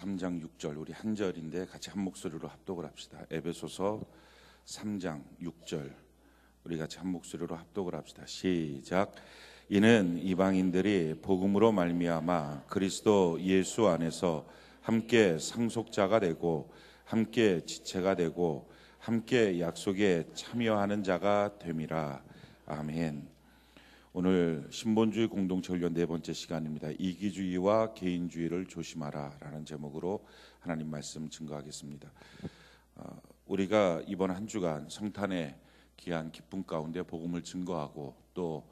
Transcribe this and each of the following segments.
3장 6절 우리 한 절인데 같이 한 목소리로 합독을 합시다. 에베소서 3장 6절 우리 같이 한 목소리로 합독을 합시다. 시작. 이는 이방인들이 복음으로 말미암아 그리스도 예수 안에서 함께 상속자가 되고 함께 지체가 되고 함께 약속에 참여하는 자가 됨이라. 아멘. 오늘 신본주의 공동체 훈련 네 번째 시간입니다. 이기주의와 개인주의를 조심하라 라는 제목으로 하나님 말씀 증거하겠습니다. 우리가 이번 한 주간 성탄의 귀한 기쁨 가운데 복음을 증거하고 또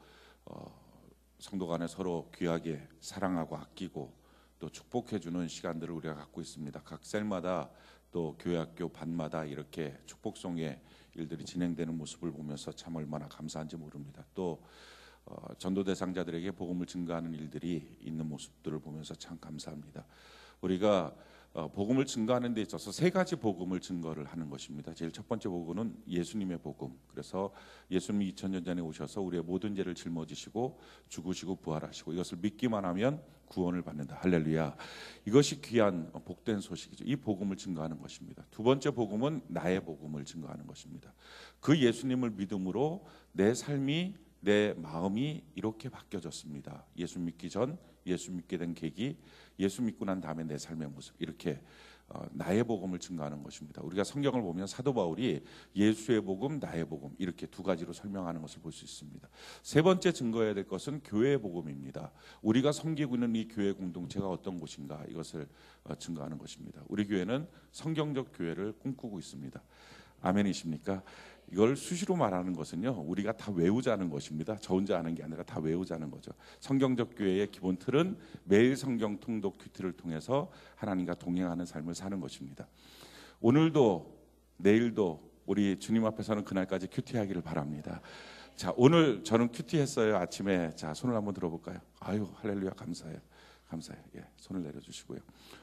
성도 간에 서로 귀하게 사랑하고 아끼고 또 축복해주는 시간들을 우리가 갖고 있습니다. 각 셀마다 또 교회 학교 반마다 이렇게 축복송의 일들이 진행되는 모습을 보면서 참 얼마나 감사한지 모릅니다. 또 전도 대상자들에게 복음을 증거하는 일들이 있는 모습들을 보면서 참 감사합니다. 우리가 복음을 증거하는 데 있어서 세 가지 복음을 증거를 하는 것입니다. 제일 첫 번째 복음은 예수님의 복음. 그래서 예수님이 2000년 전에 오셔서 우리의 모든 죄를 짊어지시고 죽으시고 부활하시고 이것을 믿기만 하면 구원을 받는다. 할렐루야. 이것이 귀한 복된 소식이죠. 이 복음을 증거하는 것입니다. 두 번째 복음은 나의 복음을 증거하는 것입니다. 그 예수님을 믿음으로 내 삶이 내 마음이 이렇게 바뀌어졌습니다. 예수 믿기 전, 예수 믿게 된 계기, 예수 믿고 난 다음에 내 삶의 모습, 이렇게 나의 복음을 증거하는 것입니다. 우리가 성경을 보면 사도 바울이 예수의 복음, 나의 복음 이렇게 두 가지로 설명하는 것을 볼 수 있습니다. 세 번째 증거해야 될 것은 교회의 복음입니다. 우리가 섬기고 있는 이 교회 공동체가 어떤 곳인가 이것을 증거하는 것입니다. 우리 교회는 성경적 교회를 꿈꾸고 있습니다. 아멘이십니까? 이걸 수시로 말하는 것은요, 우리가 다 외우자는 것입니다. 저 혼자 하는 게 아니라 다 외우자는 거죠. 성경적 교회의 기본 틀은 매일 성경 통독 큐티를 통해서 하나님과 동행하는 삶을 사는 것입니다. 오늘도 내일도 우리 주님 앞에서는 그날까지 큐티하기를 바랍니다. 자, 오늘 저는 큐티했어요. 아침에. 자, 손을 한번 들어볼까요? 아유, 할렐루야, 감사해요. 감사해요. 예, 손을 내려주시고요.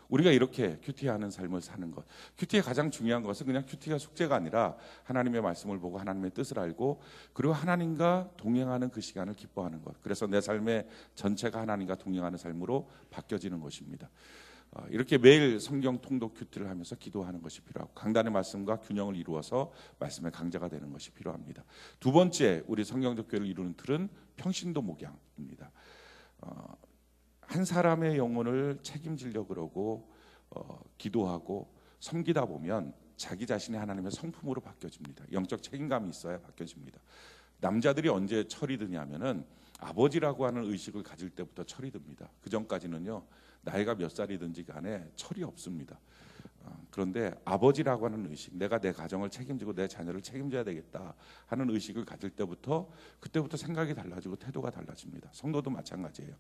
우리가 이렇게 큐티하는 삶을 사는 것. 큐티의 가장 중요한 것은 그냥 큐티가 숙제가 아니라 하나님의 말씀을 보고 하나님의 뜻을 알고 그리고 하나님과 동행하는 그 시간을 기뻐하는 것. 그래서 내 삶의 전체가 하나님과 동행하는 삶으로 바뀌어지는 것입니다. 이렇게 매일 성경 통독 큐티를 하면서 기도하는 것이 필요하고 강단의 말씀과 균형을 이루어서 말씀의 강자가 되는 것이 필요합니다. 두 번째 우리 성경적 교회를 이루는 틀은 평신도 목양입니다. 한 사람의 영혼을 책임지려고 그러고 기도하고 섬기다 보면 자기 자신이 하나님의 성품으로 바뀌어집니다. 영적 책임감이 있어야 바뀌어집니다. 남자들이 언제 철이 드냐면은 아버지라고 하는 의식을 가질 때부터 철이 듭니다. 그 전까지는요 나이가 몇 살이든지 간에 철이 없습니다. 그런데 아버지라고 하는 의식, 내가 내 가정을 책임지고 내 자녀를 책임져야 되겠다 하는 의식을 가질 때부터 그때부터 생각이 달라지고 태도가 달라집니다. 성도도 마찬가지예요.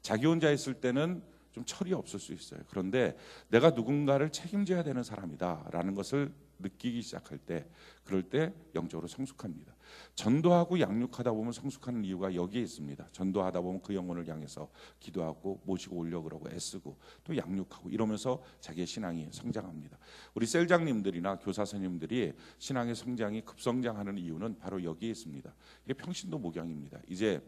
자기 혼자 있을 때는 좀 철이 없을 수 있어요. 그런데 내가 누군가를 책임져야 되는 사람이다라는 것을 느끼기 시작할 때 그럴 때 영적으로 성숙합니다. 전도하고 양육하다 보면 성숙하는 이유가 여기에 있습니다. 전도하다 보면 그 영혼을 향해서 기도하고 모시고 오려고 그러고 애쓰고 또 양육하고 이러면서 자기의 신앙이 성장합니다. 우리 셀장님들이나 교사 선생님들이 신앙의 성장이 급성장하는 이유는 바로 여기에 있습니다. 이게 평신도 목양입니다. 이제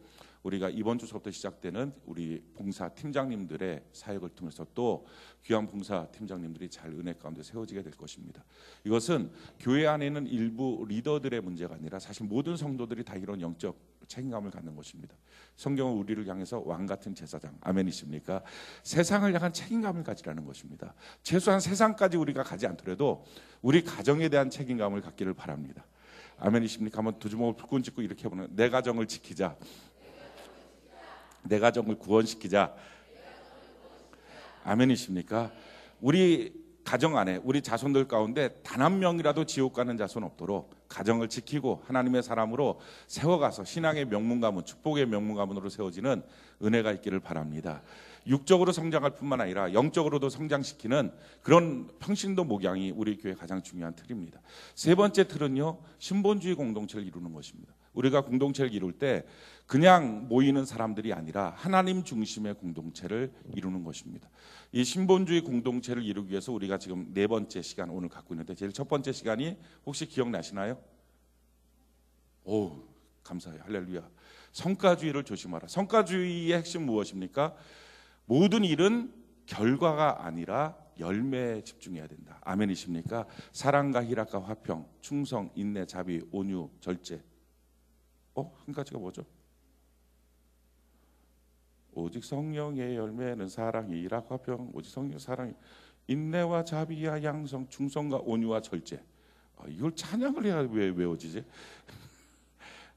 우리가 이번 주서부터 시작되는 우리 봉사 팀장님들의 사역을 통해서 또 귀한 봉사 팀장님들이 잘 은혜 가운데 세워지게 될 것입니다. 이것은 교회 안에 있는 일부 리더들의 문제가 아니라 사실 모든 성도들이 다 이런 영적 책임감을 갖는 것입니다. 성경은 우리를 향해서 왕 같은 제사장, 아멘이십니까? 세상을 향한 책임감을 가지라는 것입니다. 최소한 세상까지 우리가 가지 않더라도 우리 가정에 대한 책임감을 갖기를 바랍니다. 아멘이십니까? 한번 두 주먹을 불끈 짚고 이렇게 해보는 내 가정을 지키자. 내 가정을 구원시키자. 아멘이십니까? 우리 가정 안에 우리 자손들 가운데 단 한 명이라도 지옥 가는 자손 없도록 가정을 지키고 하나님의 사람으로 세워가서 신앙의 명문가문, 축복의 명문가문으로 세워지는 은혜가 있기를 바랍니다. 육적으로 성장할 뿐만 아니라 영적으로도 성장시키는 그런 평신도 목양이 우리 교회의 가장 중요한 틀입니다. 세 번째 틀은요, 신본주의 공동체를 이루는 것입니다. 우리가 공동체를 이룰 때 그냥 모이는 사람들이 아니라 하나님 중심의 공동체를 이루는 것입니다. 이 신본주의 공동체를 이루기 위해서 우리가 지금 네 번째 시간 오늘 갖고 있는데 제일 첫 번째 시간이 혹시 기억나시나요? 오, 감사해요. 할렐루야. 성과주의를 조심하라. 성과주의의 핵심 무엇입니까? 모든 일은 결과가 아니라 열매에 집중해야 된다. 아멘이십니까? 사랑과 희락과 화평, 충성, 인내, 자비, 온유, 절제. 한 가지가 뭐죠? 오직 성령의 열매는 사랑, 희락, 화평. 오직 성령 사랑, 인내와 자비와 양성, 충성과 온유와 절제. 이걸 찬양을 해야 왜 외워지지?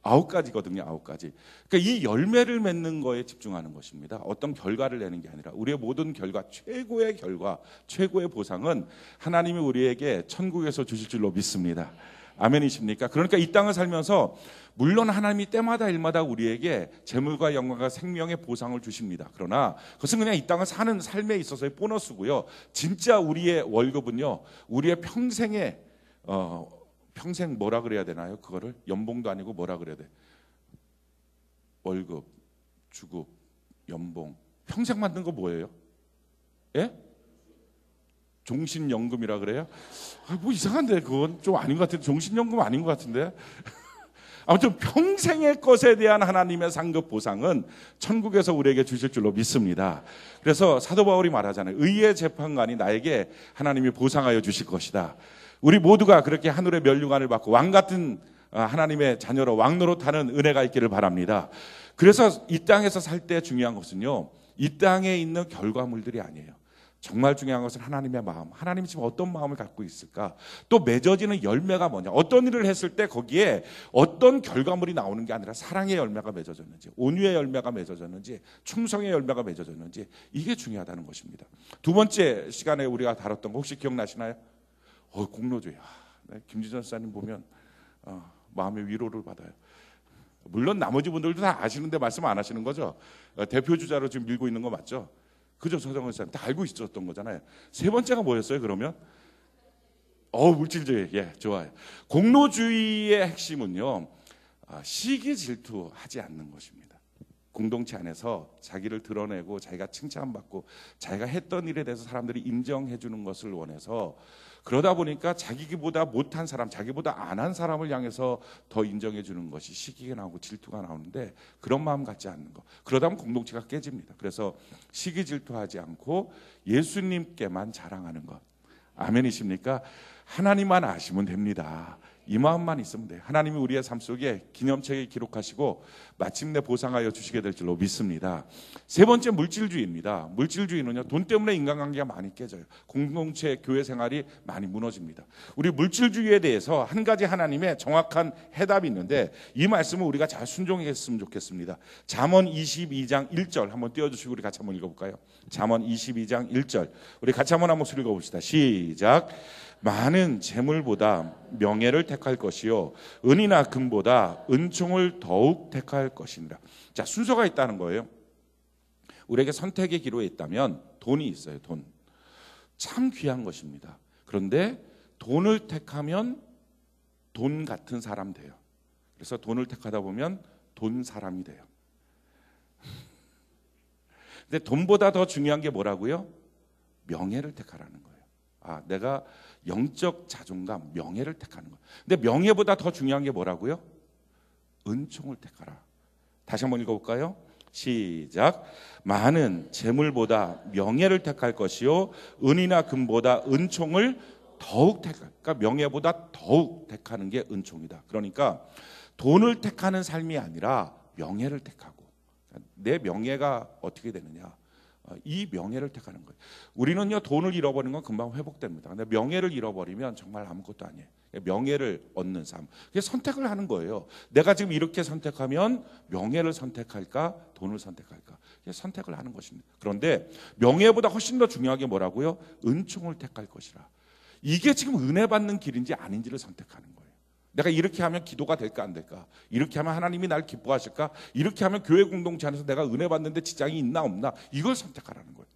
9가지거든요. 9가지. 그러니까 이 열매를 맺는 거에 집중하는 것입니다. 어떤 결과를 내는 게 아니라 우리의 모든 결과, 최고의 결과, 최고의 보상은 하나님이 우리에게 천국에서 주실 줄로 믿습니다. 아멘이십니까? 그러니까 이 땅을 살면서 물론 하나님이 때마다 일마다 우리에게 재물과 영광과 생명의 보상을 주십니다. 그러나 그것은 그냥 이 땅을 사는 삶에 있어서의 보너스고요. 진짜 우리의 월급은요, 우리의 평생에 평생 뭐라 그래야 되나요? 그거를 연봉도 아니고 뭐라 그래야 돼? 월급, 주급, 연봉. 평생 만든 거 뭐예요? 예? 종신연금이라 그래요? 뭐 이상한데 그건 좀 아닌 것 같은데. 종신연금 아닌 것 같은데. 아무튼 평생의 것에 대한 하나님의 상급 보상은 천국에서 우리에게 주실 줄로 믿습니다. 그래서 사도 바울이 말하잖아요. 의의 재판관이 나에게 하나님이 보상하여 주실 것이다. 우리 모두가 그렇게 하늘의 면류관을 받고 왕같은 하나님의 자녀로 왕노릇하는 은혜가 있기를 바랍니다. 그래서 이 땅에서 살 때 중요한 것은요, 이 땅에 있는 결과물들이 아니에요. 정말 중요한 것은 하나님의 마음. 하나님이 지금 어떤 마음을 갖고 있을까? 또 맺어지는 열매가 뭐냐? 어떤 일을 했을 때 거기에 어떤 결과물이 나오는 게 아니라 사랑의 열매가 맺어졌는지, 온유의 열매가 맺어졌는지, 충성의 열매가 맺어졌는지, 이게 중요하다는 것입니다. 두 번째 시간에 우리가 다뤘던 거 혹시 기억나시나요? 공로주의. 김지전 사님 보면 마음의 위로를 받아요. 물론 나머지 분들도 다 아시는데 말씀 안 하시는 거죠. 대표 주자로 지금 밀고 있는 거 맞죠? 그죠? 서정은 사님 다 알고 있었던 거잖아요. 세 번째가 뭐였어요 그러면? 물질주의. 예, 좋아요. 공로주의의 핵심은요, 시기 질투하지 않는 것입니다. 공동체 안에서 자기를 드러내고 자기가 칭찬받고 자기가 했던 일에 대해서 사람들이 인정해 주는 것을 원해서, 그러다 보니까 자기보다 못한 사람, 자기보다 안 한 사람을 향해서 더 인정해 주는 것이 시기가 나오고 질투가 나오는데, 그런 마음 갖지 않는 것, 그러다 보면 공동체가 깨집니다. 그래서 시기 질투하지 않고 예수님께만 자랑하는 것. 아멘이십니까? 하나님만 아시면 됩니다. 이 마음만 있으면 돼요. 하나님이 우리의 삶 속에 기념책에 기록하시고 마침내 보상하여 주시게 될 줄로 믿습니다. 세 번째, 물질주의입니다. 물질주의는요, 돈 때문에 인간관계가 많이 깨져요. 공동체, 교회 생활이 많이 무너집니다. 우리 물질주의에 대해서 한 가지 하나님의 정확한 해답이 있는데, 이 말씀을 우리가 잘 순종했으면 좋겠습니다. 잠언 22장 1절 한번 띄워주시고 우리 같이 한번 읽어볼까요? 잠언 22장 1절 우리 같이 한번 읽어봅시다. 시작. 많은 재물보다 명예를 택할 것이요, 은이나 금보다 은총을 더욱 택할 것이니라. 자, 순서가 있다는 거예요. 우리에게 선택의 기로에 있다면 돈이 있어요. 돈 참 귀한 것입니다. 그런데 돈을 택하면 돈 같은 사람 돼요. 그래서 돈을 택하다 보면 돈 사람이 돼요. 근데 돈보다 더 중요한 게 뭐라고요? 명예를 택하라는 거예요. 내가 영적 자존감, 명예를 택하는 거예요. 근데 명예보다 더 중요한 게 뭐라고요? 은총을 택하라. 다시 한번 읽어볼까요? 시작. 많은 재물보다 명예를 택할 것이요, 은이나 금보다 은총을 더욱 택할. 그러니까 명예보다 더욱 택하는 게 은총이다. 그러니까 돈을 택하는 삶이 아니라 명예를 택하고, 내 명예가 어떻게 되느냐, 이 명예를 택하는 거예요. 우리는요, 돈을 잃어버리는 건 금방 회복됩니다. 근데 명예를 잃어버리면 정말 아무것도 아니에요. 명예를 얻는 삶, 그게 선택을 하는 거예요. 내가 지금 이렇게 선택하면 명예를 선택할까, 돈을 선택할까, 선택을 하는 것입니다. 그런데 명예보다 훨씬 더 중요한 게 뭐라고요? 은총을 택할 것이라. 이게 지금 은혜 받는 길인지 아닌지를 선택하는 거예요. 내가 이렇게 하면 기도가 될까 안 될까? 이렇게 하면 하나님이 날 기뻐하실까? 이렇게 하면 교회 공동체 안에서 내가 은혜 받는데 지장이 있나 없나? 이걸 선택하라는 거예요.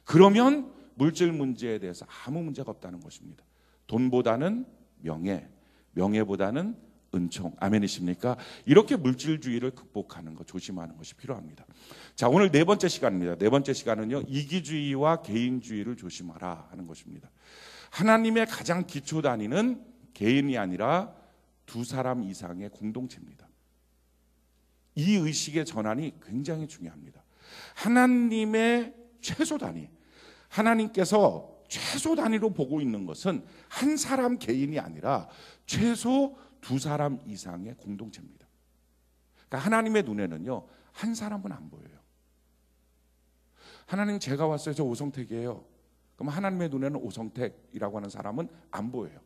그러면 물질 문제에 대해서 아무 문제가 없다는 것입니다. 돈보다는 명예, 명예보다는 은총. 아멘이십니까? 이렇게 물질주의를 극복하는 것, 조심하는 것이 필요합니다. 자, 오늘 네 번째 시간입니다. 네 번째 시간은요, 이기주의와 개인주의를 조심하라 하는 것입니다. 하나님의 가장 기초 단위는 개인이 아니라 두 사람 이상의 공동체입니다. 이 의식의 전환이 굉장히 중요합니다. 하나님의 최소 단위, 하나님께서 최소 단위로 보고 있는 것은 한 사람 개인이 아니라 최소 두 사람 이상의 공동체입니다. 그러니까 하나님의 눈에는요, 한 사람은 안 보여요. 하나님, 제가 왔어요. 저 오성택이에요. 그럼 하나님의 눈에는 오성택이라고 하는 사람은 안 보여요.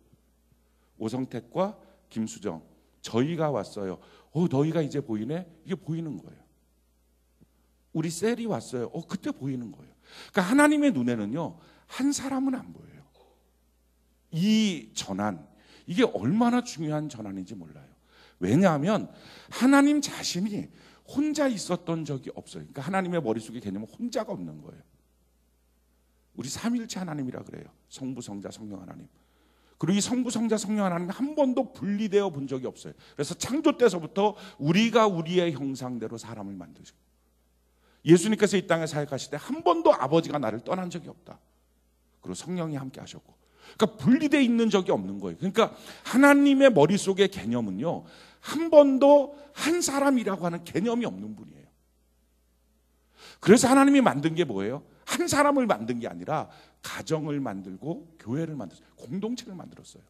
오성택과 김수정, 저희가 왔어요. 너희가 이제 보이네? 이게 보이는 거예요. 우리 셀이 왔어요. 그때 보이는 거예요. 그러니까 하나님의 눈에는요, 한 사람은 안 보여요. 이 전환, 이게 얼마나 중요한 전환인지 몰라요. 왜냐하면 하나님 자신이 혼자 있었던 적이 없어요. 그러니까 하나님의 머릿속에 개념은 혼자가 없는 거예요. 우리 삼위일체 하나님이라 그래요. 성부, 성자, 성령 하나님. 그리고 이 성부, 성자, 성령 하나님 한 번도 분리되어 본 적이 없어요. 그래서 창조 때서부터 우리가 우리의 형상대로 사람을 만드시고, 예수님께서 이 땅에 사역하실 때 한 번도 아버지가 나를 떠난 적이 없다. 그리고 성령이 함께 하셨고, 그러니까 분리되어 있는 적이 없는 거예요. 그러니까 하나님의 머릿속의 개념은요, 한 번도 한 사람이라고 하는 개념이 없는 분이에요. 그래서 하나님이 만든 게 뭐예요? 한 사람을 만든 게 아니라 가정을 만들고 교회를 만들었어요. 공동체를 만들었어요.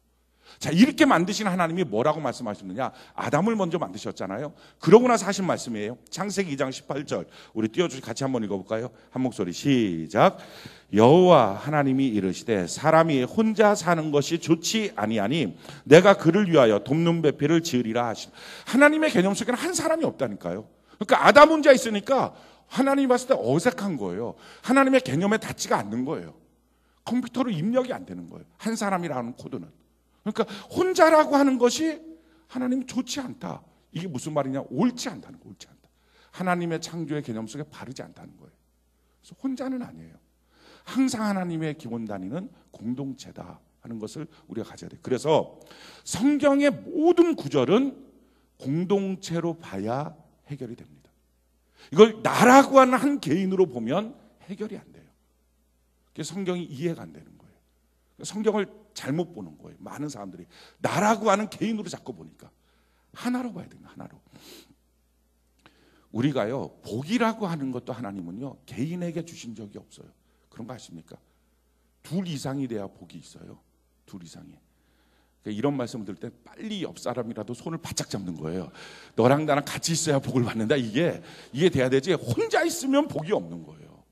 자, 이렇게 만드신 하나님이 뭐라고 말씀하셨느냐? 아담을 먼저 만드셨잖아요. 그러고 나서 하신 말씀이에요. 창세기 2장 18절 우리 띄워주시 같이 한번 읽어볼까요? 한 목소리 시작. 여호와 하나님이 이르시되 사람이 혼자 사는 것이 좋지 아니하니 내가 그를 위하여 돕는 배필을 지으리라 하시니, 하나님의 개념 속에는 한 사람이 없다니까요. 그러니까 아담 혼자 있으니까 하나님이 봤을 때 어색한 거예요. 하나님의 개념에 닿지가 않는 거예요. 컴퓨터로 입력이 안 되는 거예요. 한 사람이라는 코드는. 그러니까 혼자라고 하는 것이 하나님이 좋지 않다. 이게 무슨 말이냐? 옳지 않다는 거예요. 옳지 않다. 하나님의 창조의 개념 속에 바르지 않다는 거예요. 그래서 혼자는 아니에요. 항상 하나님의 기원 단위는 공동체다 하는 것을 우리가 가져야 돼요. 그래서 성경의 모든 구절은 공동체로 봐야 해결이 됩니다. 이걸 나라고 하는 한 개인으로 보면 해결이 안 돼요. 그래서 성경이 이해가 안 되는 거예요. 성경을 잘못 보는 거예요. 많은 사람들이 나라고 하는 개인으로 자꾸 보니까 하나로 봐야 됩니다. 하나로. 우리가요, 복이라고 하는 것도 하나님은요, 개인에게 주신 적이 없어요. 그런 거 아십니까? 둘 이상이 돼야 복이 있어요. 둘 이상이. 그러니까 이런 말씀을 들을 때 빨리 옆 사람이라도 손을 바짝 잡는 거예요. 너랑 나랑 같이 있어야 복을 받는다. 이게 돼야 되지. 혼자 있으면 복이 없는 거예요.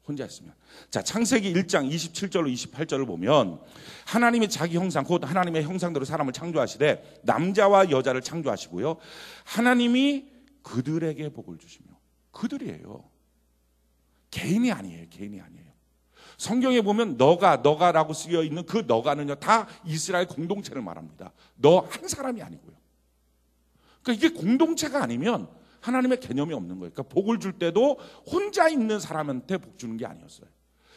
혼자 있으면. 자, 창세기 1장 27절로 28절을 보면 하나님이 자기 형상, 곧 하나님의 형상대로 사람을 창조하시되 남자와 여자를 창조하시고요, 하나님이 그들에게 복을 주시며, 그들이에요. 개인이 아니에요. 개인이 아니에요. 성경에 보면 너가라고 쓰여 있는 그 너가는요, 다 이스라엘 공동체를 말합니다. 너 한 사람이 아니고요. 그러니까 이게 공동체가 아니면 하나님의 개념이 없는 거예요. 그러니까 복을 줄 때도 혼자 있는 사람한테 복 주는 게 아니었어요.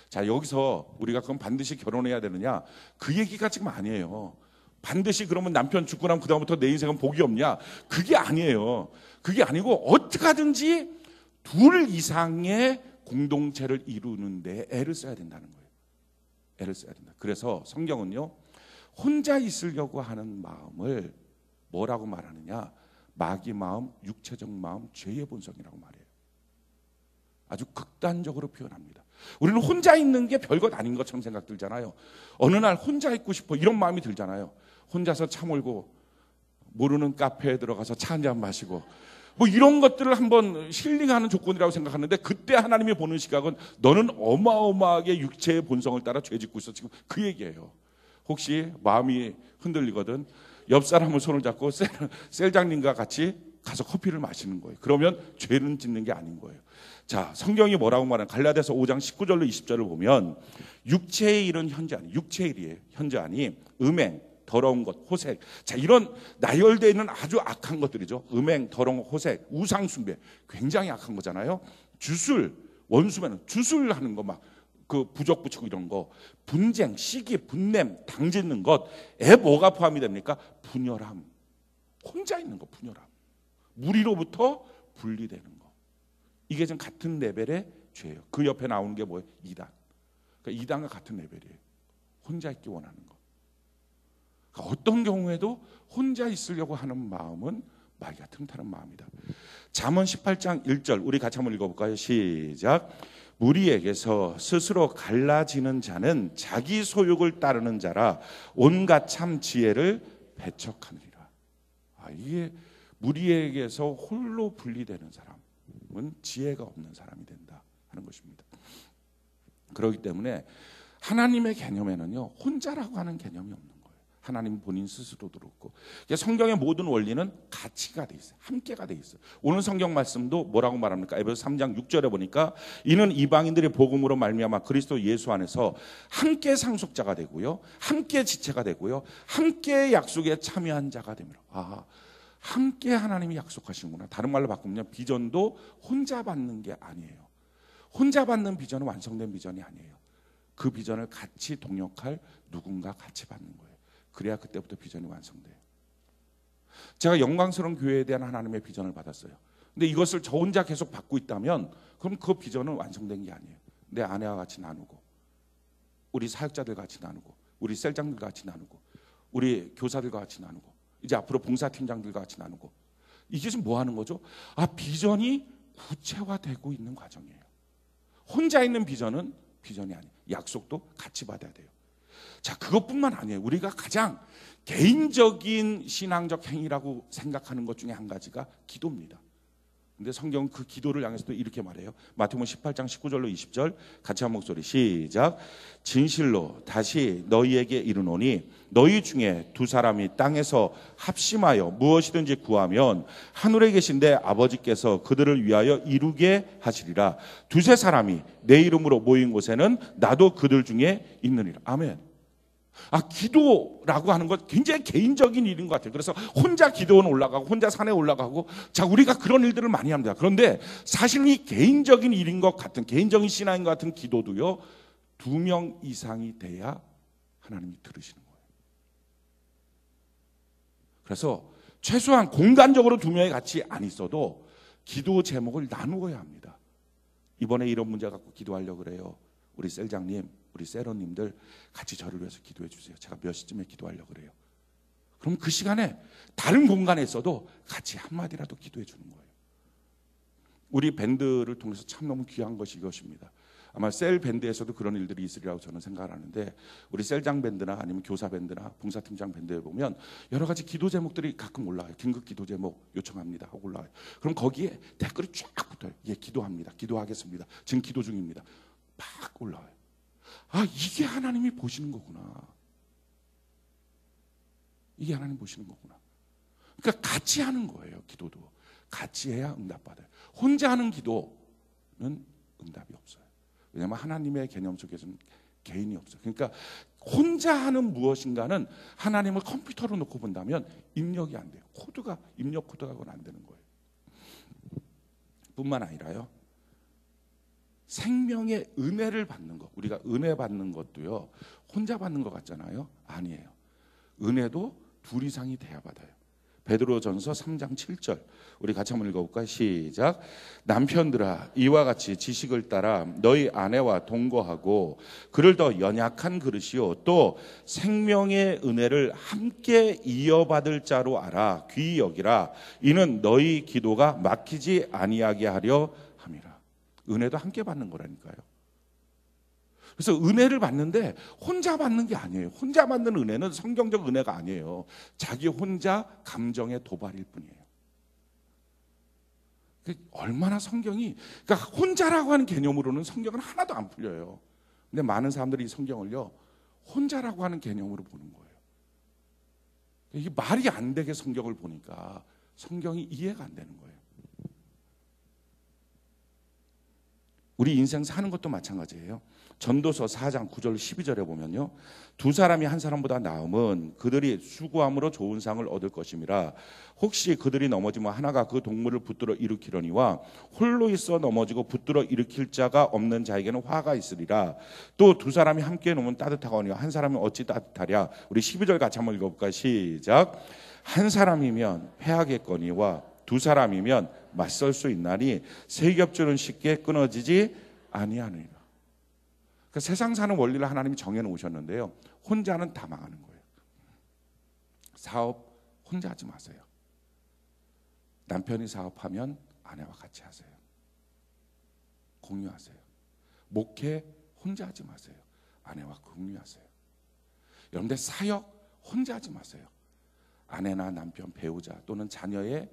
자, 여기서 우리가 그럼 반드시 결혼해야 되느냐? 그 얘기가 지금 아니에요. 반드시 그러면 남편 죽고 나면 그다음부터 내 인생은 복이 없냐? 그게 아니에요. 그게 아니고 어떻게 하든지 둘 이상의 공동체를 이루는데 애를 써야 된다는 거예요. 애를 써야 된다. 그래서 성경은요, 혼자 있으려고 하는 마음을 뭐라고 말하느냐? 마귀 마음, 육체적 마음, 죄의 본성이라고 말해요. 아주 극단적으로 표현합니다. 우리는 혼자 있는 게 별것 아닌 것처럼 생각 들잖아요. 어느 날 혼자 있고 싶어 이런 마음이 들잖아요. 혼자서 차 몰고 모르는 카페에 들어가서 차 한잔 마시고 뭐 이런 것들을 한번 힐링하는 조건이라고 생각하는데, 그때 하나님이 보는 시각은 너는 어마어마하게 육체의 본성을 따라 죄 짓고 있어. 지금 그 얘기예요. 혹시 마음이 흔들리거든 옆 사람을 손을 잡고 셀장님과 같이 가서 커피를 마시는 거예요. 그러면 죄는 짓는 게 아닌 거예요. 자, 성경이 뭐라고 말하는 갈라디아서 5장 19절로 20절을 보면 육체의 일은 현저하니, 육체의 일이에요. 현저하니 음행, 더러운 것, 호색. 자, 이런 나열되어 있는 아주 악한 것들이죠. 음행, 더러운 것, 호색, 우상숭배. 굉장히 악한 거잖아요. 주술, 원수매는 주술하는 거 막 그 부적 붙이고 이런 거, 분쟁, 시기, 분냄, 당짓는 것에 뭐가 포함이 됩니까? 분열함. 혼자 있는 거, 분열함. 무리로부터 분리되는 거. 이게 지금 같은 레벨의 죄예요. 그 옆에 나오는 게 뭐예요? 이단. 그러니까 이단과 같은 레벨이에요. 혼자 있기 원하는 거. 그러니까 어떤 경우에도 혼자 있으려고 하는 마음은 마귀가 틈타는 마음이다. 잠언 18장 1절 우리 같이 한번 읽어볼까요? 시작. 무리에게서 스스로 갈라지는 자는 자기 소욕을 따르는 자라 온갖 참 지혜를 배척하느니라. 이게 무리에게서 홀로 분리되는 사람은 지혜가 없는 사람이 된다 하는 것입니다. 그렇기 때문에 하나님의 개념에는요, 혼자라고 하는 개념이 없는 거예요. 하나님 본인 스스로도 그렇고, 성경의 모든 원리는 같이가 돼 있어요. 함께가 돼 있어요. 오늘 성경 말씀도 뭐라고 말합니까? 에베소 3장 6절에 보니까 이는 이방인들의 복음으로 말미암아 그리스도 예수 안에서 함께 상속자가 되고요, 함께 지체가 되고요, 함께 약속에 참여한 자가 됩니다. 함께 하나님이 약속하시는구나. 다른 말로 바꾸면 비전도 혼자 받는 게 아니에요. 혼자 받는 비전은 완성된 비전이 아니에요. 그 비전을 같이 동역할 누군가 같이 받는 거예요. 그래야 그때부터 비전이 완성돼요. 제가 영광스러운 교회에 대한 하나님의 비전을 받았어요. 근데 이것을 저 혼자 계속 받고 있다면 그럼 그 비전은 완성된 게 아니에요. 내 아내와 같이 나누고, 우리 사역자들 같이 나누고, 우리 셀장들 같이 나누고, 우리 교사들과 같이 나누고, 이제 앞으로 봉사팀장들과 같이 나누고. 이게 지금 뭐 하는 거죠? 비전이 구체화되고 있는 과정이에요. 혼자 있는 비전은 비전이 아니에요. 약속도 같이 받아야 돼요. 자, 그것뿐만 아니에요. 우리가 가장 개인적인 신앙적 행위라고 생각하는 것 중에 한 가지가 기도입니다. 근데 성경은 그 기도를 향해서도 이렇게 말해요. 마태복음 18장 19절로 20절 같이 한 목소리 시작. 진실로 다시 너희에게 이르노니 너희 중에 두 사람이 땅에서 합심하여 무엇이든지 구하면 하늘에 계신데 아버지께서 그들을 위하여 이루게 하시리라. 두세 사람이 내 이름으로 모인 곳에는 나도 그들 중에 있느니라. 아멘. 기도라고 하는 것 굉장히 개인적인 일인 것 같아요. 그래서 혼자 기도원 올라가고 혼자 산에 올라가고, 자, 우리가 그런 일들을 많이 합니다. 그런데 사실 이 개인적인 일인 것 같은, 개인적인 신앙인 것 같은 기도도요, 2명 이상이 돼야 하나님이 들으시는 거예요. 그래서 최소한 공간적으로 2명이 같이 안 있어도 기도 제목을 나누어야 합니다. 이번에 이런 문제 갖고 기도하려고 그래요. 우리 셀장님, 우리 세러님들 같이 저를 위해서 기도해 주세요. 제가 몇 시쯤에 기도하려고 그래요. 그럼 그 시간에 다른 공간에 있어도 같이 한마디라도 기도해 주는 거예요. 우리 밴드를 통해서 참 너무 귀한 것이 이것입니다. 아마 셀 밴드에서도 그런 일들이 있으리라고 저는 생각을 하는데, 우리 셀장 밴드나 아니면 교사 밴드나 봉사팀장 밴드에 보면 여러 가지 기도 제목들이 가끔 올라와요. 긴급 기도 제목 요청합니다 하고 올라와요. 그럼 거기에 댓글이 쫙 붙어요. 예, 기도합니다. 기도하겠습니다. 지금 기도 중입니다. 막 올라와요. 이게 하나님이 보시는 거구나. 이게 하나님 보시는 거구나. 그러니까 같이 하는 거예요. 기도도 같이 해야 응답받아요. 혼자 하는 기도는 응답이 없어요. 왜냐하면 하나님의 개념 속에서는 개인이 없어요. 그러니까 혼자 하는 무엇인가는 하나님을 컴퓨터로 놓고 본다면 입력이 안 돼요. 입력 코드가 그건 안 되는 거예요. 뿐만 아니라요, 생명의 은혜를 받는 것, 우리가 은혜 받는 것도요, 혼자 받는 것 같잖아요. 아니에요. 은혜도 둘 이상이 돼야 받아요. 베드로전서 3장 7절 우리 같이 한번 읽어볼까요? 시작. 남편들아, 이와 같이 지식을 따라 너희 아내와 동거하고 그를 더 연약한 그릇이요 또 생명의 은혜를 함께 이어받을 자로 알아 귀히 여기라. 이는 너희 기도가 막히지 아니하게 하려 함이라. 은혜도 함께 받는 거라니까요. 그래서 은혜를 받는데 혼자 받는 게 아니에요. 혼자 받는 은혜는 성경적 은혜가 아니에요. 자기 혼자 감정의 도발일 뿐이에요. 얼마나 성경이, 그러니까 혼자라고 하는 개념으로는 성경은 하나도 안 풀려요. 근데 많은 사람들이 이 성경을요, 혼자라고 하는 개념으로 보는 거예요. 이게 말이 안 되게 성경을 보니까 성경이 이해가 안 되는 거예요. 우리 인생 사는 것도 마찬가지예요. 전도서 4장 9절 12절에 보면요, 두 사람이 한 사람보다 나음은 그들이 수고함으로 좋은 상을 얻을 것임이라. 혹시 그들이 넘어지면 하나가 그 동물을 붙들어 일으키려니와 홀로 있어 넘어지고 붙들어 일으킬 자가 없는 자에게는 화가 있으리라. 또 두 사람이 함께 놓으면 따뜻하거니와 한 사람이 어찌 따뜻하랴. 우리 12절 같이 한번 읽어볼까요? 시작. 한 사람이면 패하겠거니와 두 사람이면 맞설 수 있나니 세 겹줄은 쉽게 끊어지지 아니하느니라. 그러니까 세상 사는 원리를 하나님이 정해놓으셨는데요, 혼자는 다 망하는 거예요. 사업 혼자 하지 마세요. 남편이 사업하면 아내와 같이 하세요. 공유하세요. 목회 혼자 하지 마세요. 아내와 공유하세요. 여러분들 사역 혼자 하지 마세요. 아내나 남편, 배우자 또는 자녀의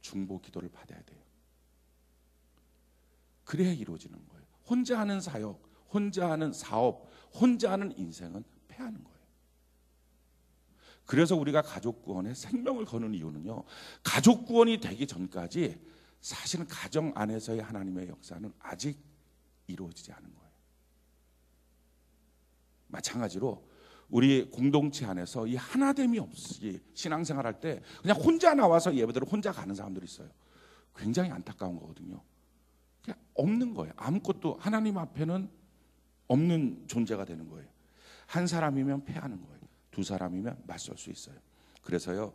중보 기도를 받아야 돼요. 그래야 이루어지는 거예요. 혼자 하는 사역, 혼자 하는 사업, 혼자 하는 인생은 패하는 거예요. 그래서 우리가 가족 구원에 생명을 거는 이유는요, 가족 구원이 되기 전까지 사실은 가정 안에서의 하나님의 역사는 아직 이루어지지 않은 거예요. 마찬가지로 우리 공동체 안에서 이 하나됨이 없이 신앙생활 할 때 그냥 혼자 나와서 예배대로 혼자 가는 사람들이 있어요. 굉장히 안타까운 거거든요. 그냥 없는 거예요. 아무것도 하나님 앞에는 없는 존재가 되는 거예요. 한 사람이면 패하는 거예요. 두 사람이면 맞설 수 있어요. 그래서요,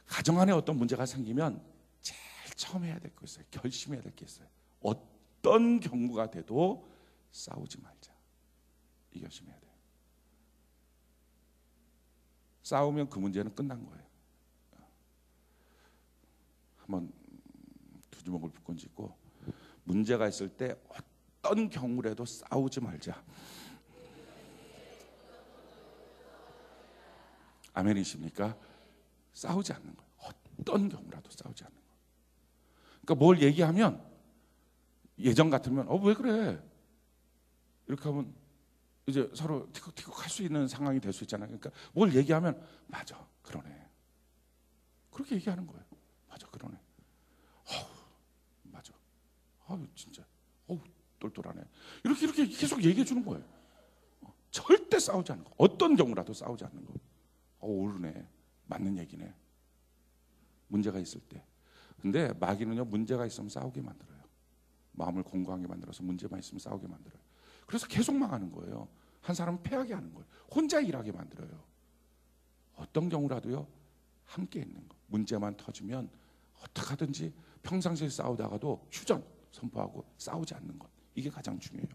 가정 안에 어떤 문제가 생기면 제일 처음 해야 될 거 있어요. 결심해야 될 게 있어요. 어떤 경우가 돼도 싸우지 말자. 이 결심해야 돼요. 싸우면 그 문제는 끝난 거예요. 한번 두 주먹을 붙건 짚고 문제가 있을 때 어떤 경우라도 싸우지 말자. 아멘이십니까? 싸우지 않는 거예요. 어떤 경우라도 싸우지 않는 거예요. 그러니까 뭘 얘기하면 예전 같으면 왜 그래? 이렇게 하면 이제 서로 티격태격 할 수 있는 상황이 될 수 있잖아요. 그러니까 뭘 얘기하면 맞아, 그러네. 그렇게 얘기하는 거예요. 맞아, 그러네. 맞아. 진짜. 똘똘하네. 이렇게 계속 얘기해 주는 거예요. 절대 싸우지 않는 거. 어떤 경우라도 싸우지 않는 거. 옳으네. 맞는 얘기네. 문제가 있을 때. 근데 마귀는요, 문제가 있으면 싸우게 만들어요. 마음을 공고하게 만들어서 문제만 있으면 싸우게 만들어요. 그래서 계속 망하는 거예요. 한 사람은 패하게 하는 거예요. 혼자 일하게 만들어요. 어떤 경우라도요, 함께 있는 거. 문제만 터지면 어떻게 하든지 평상시에 싸우다가도 휴전 선포하고 싸우지 않는 것. 이게 가장 중요해요.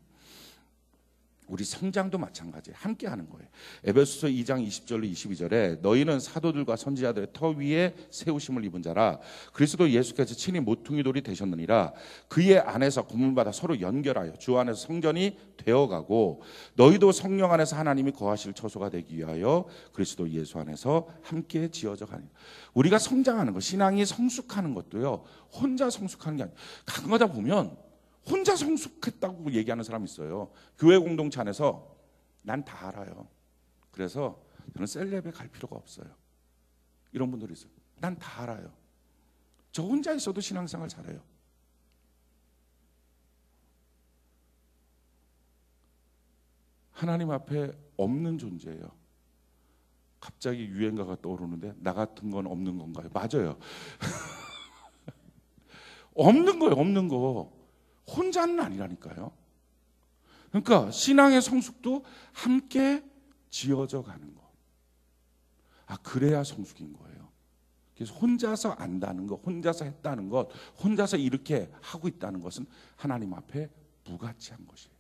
우리 성장도 마찬가지예요. 함께 하는 거예요. 에베소서 2장 20절로 22절에 너희는 사도들과 선지자들의 터 위에 세우심을 입은 자라 그리스도 예수께서 친히 모퉁이 돌이 되셨느니라. 그의 안에서 고문받아 서로 연결하여 주 안에서 성전이 되어가고 너희도 성령 안에서 하나님이 거하실 처소가 되기 위하여 그리스도 예수 안에서 함께 지어져 가니. 우리가 성장하는 것, 신앙이 성숙하는 것도요, 혼자 성숙하는 게 아니에요. 가끔가다 보면 혼자 성숙했다고 얘기하는 사람이 있어요. 교회 공동체 안에서 난 다 알아요. 그래서 저는 셀럽에 갈 필요가 없어요. 이런 분들이 있어요. 난 다 알아요. 저 혼자 있어도 신앙생활 잘해요. 하나님 앞에 없는 존재예요. 갑자기 유행가가 떠오르는데 나 같은 건 없는 건가요? 맞아요. 없는 거예요. 없는 거. 혼자는 아니라니까요. 그러니까 신앙의 성숙도 함께 지어져 가는 것. 그래야 성숙인 거예요. 그래서 혼자서 안다는 것, 혼자서 했다는 것, 혼자서 이렇게 하고 있다는 것은 하나님 앞에 무가치한 것이에요.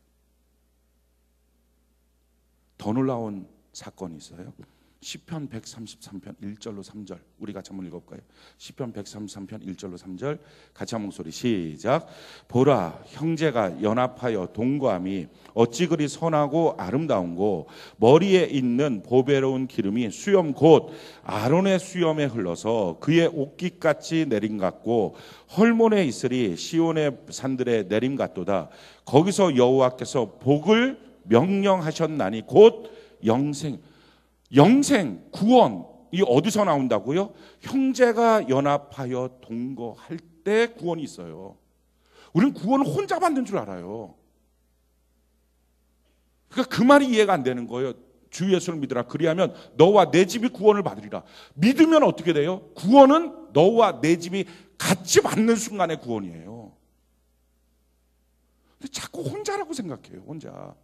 더 놀라운 사건이 있어요. 시편 133편 1절로 3절 우리 같이 한번 읽어볼까요? 시편 133편 1절로 3절 같이 한 목소리 시작. 보라 형제가 연합하여 동거함이 어찌 그리 선하고 아름다운고 머리에 있는 보배로운 기름이 수염 곧 아론의 수염에 흘러서 그의 옷깃같이 내림 같고 헐몬에 있으리 시온의 산들의 내림 같도다. 거기서 여호와께서 복을 명령하셨나니 곧 영생, 구원, 이 어디서 나온다고요? 형제가 연합하여 동거할 때 구원이 있어요. 우리는 구원을 혼자 받는 줄 알아요. 그러니까 그 말이 이해가 안 되는 거예요. 주 예수를 믿으라. 그리하면 너와 내 집이 구원을 받으리라. 믿으면 어떻게 돼요? 구원은 너와 내 집이 같이 받는 순간의 구원이에요. 근데 자꾸 혼자라고 생각해요. 혼자.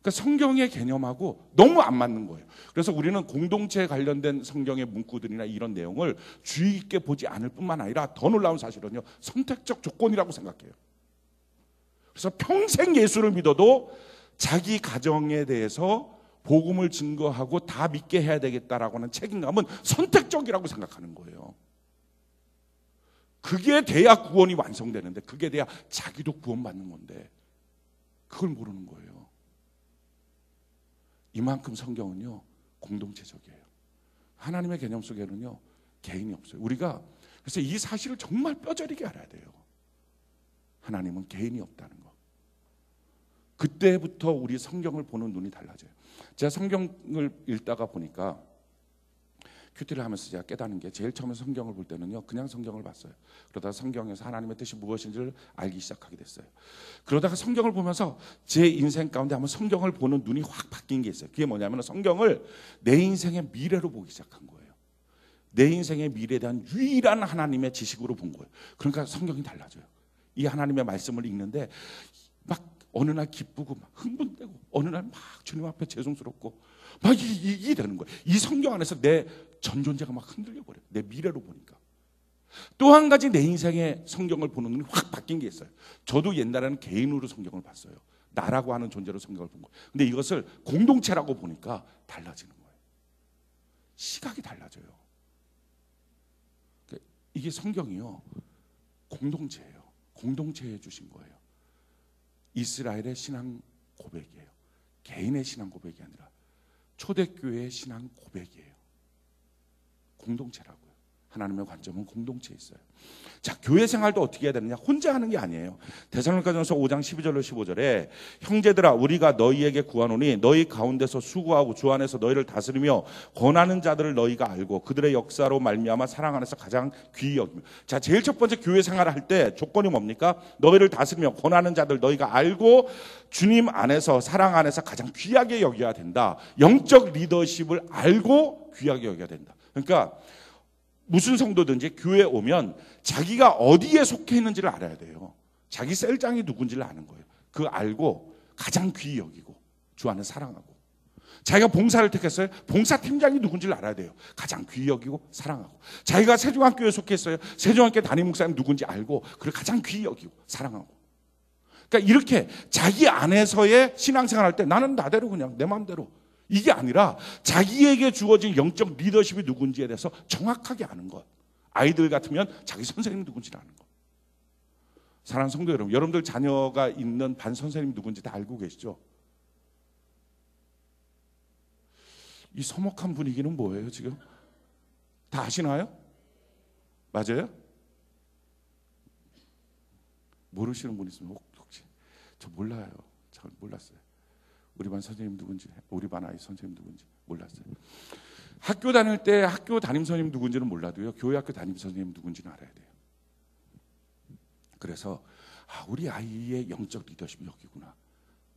그러니까 성경의 개념하고 너무 안 맞는 거예요. 그래서 우리는 공동체에 관련된 성경의 문구들이나 이런 내용을 주의 깊게 보지 않을 뿐만 아니라 더 놀라운 사실은요, 선택적 조건이라고 생각해요. 그래서 평생 예수를 믿어도 자기 가정에 대해서 복음을 증거하고 다 믿게 해야 되겠다라고 하는 책임감은 선택적이라고 생각하는 거예요. 그게 돼야 구원이 완성되는데, 그게 돼야 자기도 구원받는 건데 그걸 모르는 거예요. 이만큼 성경은요 공동체적이에요. 하나님의 개념 속에는요 개인이 없어요. 우리가 그래서 이 사실을 정말 뼈저리게 알아야 돼요. 하나님은 개인이 없다는 거. 그때부터 우리 성경을 보는 눈이 달라져요. 제가 성경을 읽다가 보니까 큐티를 하면서 제가 깨닫는 게 제일 처음에 성경을 볼 때는요 그냥 성경을 봤어요. 그러다가 성경에서 하나님의 뜻이 무엇인지를 알기 시작하게 됐어요. 그러다가 성경을 보면서 제 인생 가운데 한번 성경을 보는 눈이 확 바뀐 게 있어요. 그게 뭐냐면 성경을 내 인생의 미래로 보기 시작한 거예요. 내 인생의 미래에 대한 유일한 하나님의 지식으로 본 거예요. 그러니까 성경이 달라져요. 이 하나님의 말씀을 읽는데 막 어느 날 기쁘고 막 흥분되고 어느 날 막 주님 앞에 죄송스럽고 막 이게 되는 거예요. 이 성경 안에서 내 전 존재가 막 흔들려 버려요. 내 미래로 보니까. 또 한 가지 내 인생의 성경을 보는 눈이 확 바뀐 게 있어요. 저도 옛날에는 개인으로 성경을 봤어요. 나라고 하는 존재로 성경을 본 거예요. 근데 이것을 공동체라고 보니까 달라지는 거예요. 시각이 달라져요. 이게 성경이요 공동체예요. 공동체에 주신 거예요. 이스라엘의 신앙 고백이에요. 개인의 신앙 고백이 아니라 초대교회의 신앙 고백이에요. 공동체라고요. 하나님의 관점은 공동체에 있어요. 자, 교회 생활도 어떻게 해야 되느냐? 혼자 하는 게 아니에요. 데살로니가전서 5장 12절로 15절에 형제들아 우리가 너희에게 구하노니 너희 가운데서 수고하고 주 안에서 너희를 다스리며 권하는 자들을 너희가 알고 그들의 역사로 말미암아 사랑 안에서 가장 귀히 여기며. 자, 제일 첫 번째 교회 생활을 할 때 조건이 뭡니까? 너희를 다스리며 권하는 자들 너희가 알고 주님 안에서 사랑 안에서 가장 귀하게 여겨야 된다. 영적 리더십을 알고 귀하게 여겨야 된다. 그러니까 무슨 성도든지 교회에 오면 자기가 어디에 속해 있는지를 알아야 돼요. 자기 셀장이 누군지를 아는 거예요. 그거 알고 가장 귀히 여기고 주 안에 사랑하고. 자기가 봉사를 택했어요. 봉사팀장이 누군지를 알아야 돼요. 가장 귀히 여기고 사랑하고. 자기가 세종학교에 속해 있어요. 세종학교 담임 목사님 누군지 알고 그걸 가장 귀히 여기고 사랑하고. 그러니까 이렇게 자기 안에서의 신앙생활 할 때 나는 나대로 그냥 내 마음대로 이게 아니라 자기에게 주어진 영적 리더십이 누군지에 대해서 정확하게 아는 것. 아이들 같으면 자기 선생님이 누군지를 아는 것. 사랑하는 성도 여러분, 여러분들 자녀가 있는 반 선생님이 누군지 다 알고 계시죠? 이 서먹한 분위기는 뭐예요 지금? 다 아시나요? 맞아요? 모르시는 분 있으면 혹시 저 몰라요. 잘 몰랐어요. 우리 반 선생님 누군지, 우리 반 아이 선생님 누군지 몰랐어요. 학교 다닐 때 학교 담임 선생님 누군지는 몰라도요. 교회 학교 담임 선생님 누군지는 알아야 돼요. 그래서 우리 아이의 영적 리더십이 여기구나.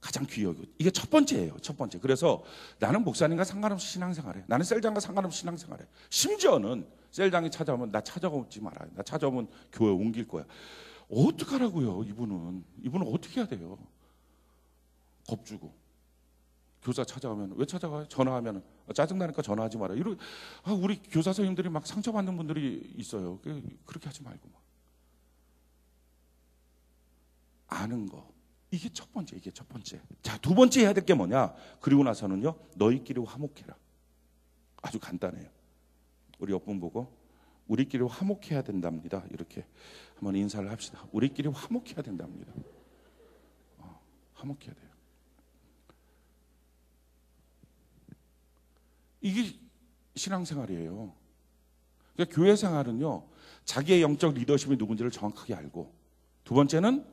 가장 귀히 여기고. 이게 첫 번째예요. 첫 번째. 그래서 나는 목사님과 상관없이 신앙생활해. 나는 셀장과 상관없이 신앙생활해. 심지어는 셀장이 찾아오면 나 찾아오지 말아요. 나 찾아오면 교회 옮길 거야. 어떡하라고요 이분은 어떻게 해야 돼요? 겁주고. 교사 찾아가면 왜 찾아가요? 전화하면 짜증나니까 전화하지 마라. 우리 교사 선생님들이 막 상처받는 분들이 있어요. 그렇게 하지 말고 막. 아는 거. 이게 첫 번째. 자, 두 번째 해야 될 게 뭐냐? 그리고 나서는요. 너희끼리 화목해라. 아주 간단해요. 우리 옆분 보고 우리끼리 화목해야 된답니다. 이렇게 한번 인사를 합시다. 우리끼리 화목해야 된답니다. 화목해야 돼요. 이게 신앙생활이에요. 그러니까 교회 생활은요. 자기의 영적 리더십이 누군지를 정확하게 알고 두 번째는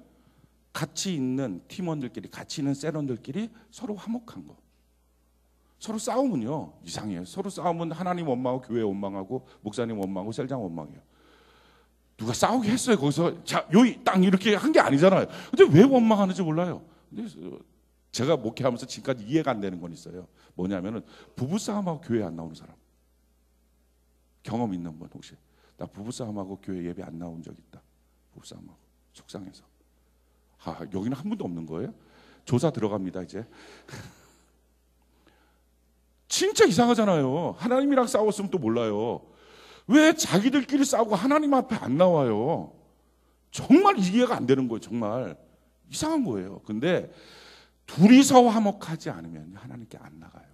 같이 있는 팀원들끼리 같이 있는 셀원들끼리 서로 화목한 거. 서로 싸우면요. 이상해요. 서로 싸우면 하나님 원망하고 교회 원망하고 목사님 원망하고 셀장 원망해요. 누가 싸우게 했어요. 거기서 자 여기 딱 이렇게 한 게 아니잖아요. 근데 왜 원망하는지 몰라요. 근데 제가 목회하면서 지금까지 이해가 안 되는 건 있어요. 뭐냐면은 부부싸움하고 교회 안 나오는 사람. 경험 있는 분 혹시? 나 부부싸움하고 교회 예배 안 나온 적 있다. 부부싸움하고 속상해서. 여기는 한 분도 없는 거예요? 조사 들어갑니다 이제. 진짜 이상하잖아요. 하나님이랑 싸웠으면 또 몰라요. 왜 자기들끼리 싸우고 하나님 앞에 안 나와요? 정말 이해가 안 되는 거예요. 정말 이상한 거예요. 근데 둘이서 화목하지 않으면 하나님께 안 나가요.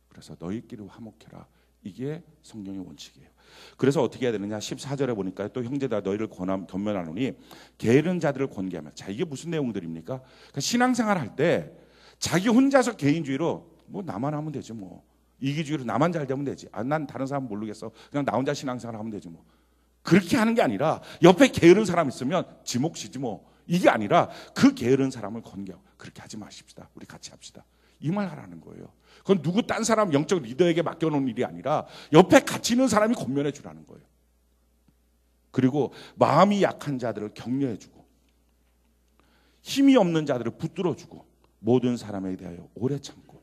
그래서 너희끼리 화목해라. 이게 성경의 원칙이에요. 그래서 어떻게 해야 되느냐? 14절에 보니까 또 형제다 너희를 권면하노니 게으른 자들을 권계하며. 자, 이게 무슨 내용들입니까? 그러니까 신앙생활 할 때 자기 혼자서 개인주의로 뭐 나만 하면 되지 뭐, 이기주의로 나만 잘 되면 되지, 난 다른 사람 모르겠어, 그냥 나 혼자 신앙생활 하면 되지 뭐, 그렇게 하는 게 아니라 옆에 게으른 사람 있으면 지목시지 뭐, 이게 아니라 그 게으른 사람을 권계하고 그렇게 하지 마십시다, 우리 같이 합시다, 이 말 하라는 거예요. 그건 누구 딴 사람 영적 리더에게 맡겨놓은 일이 아니라 옆에 같이 있는 사람이 권면해 주라는 거예요. 그리고 마음이 약한 자들을 격려해 주고 힘이 없는 자들을 붙들어 주고 모든 사람에 대하여 오래 참고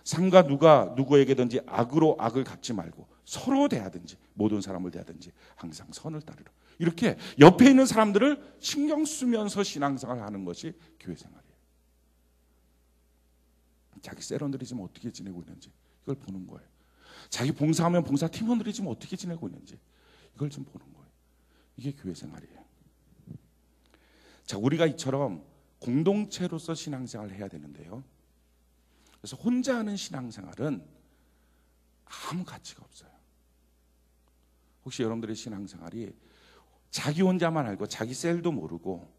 삼가 누가 누구에게든지 악으로 악을 갚지 말고 서로 대하든지 모든 사람을 대하든지 항상 선을 따르라. 이렇게 옆에 있는 사람들을 신경 쓰면서 신앙생활을 하는 것이 교회 생활이에요. 자기 세런들이 지금 어떻게 지내고 있는지 이걸 보는 거예요. 자기 봉사하면 봉사 팀원들이 지금 어떻게 지내고 있는지 이걸 좀 보는 거예요. 이게 교회 생활이에요. 자, 우리가 이처럼 공동체로서 신앙생활을 해야 되는데요. 그래서 혼자 하는 신앙생활은 아무 가치가 없어요. 혹시 여러분들의 신앙생활이 자기 혼자만 알고 자기 셀도 모르고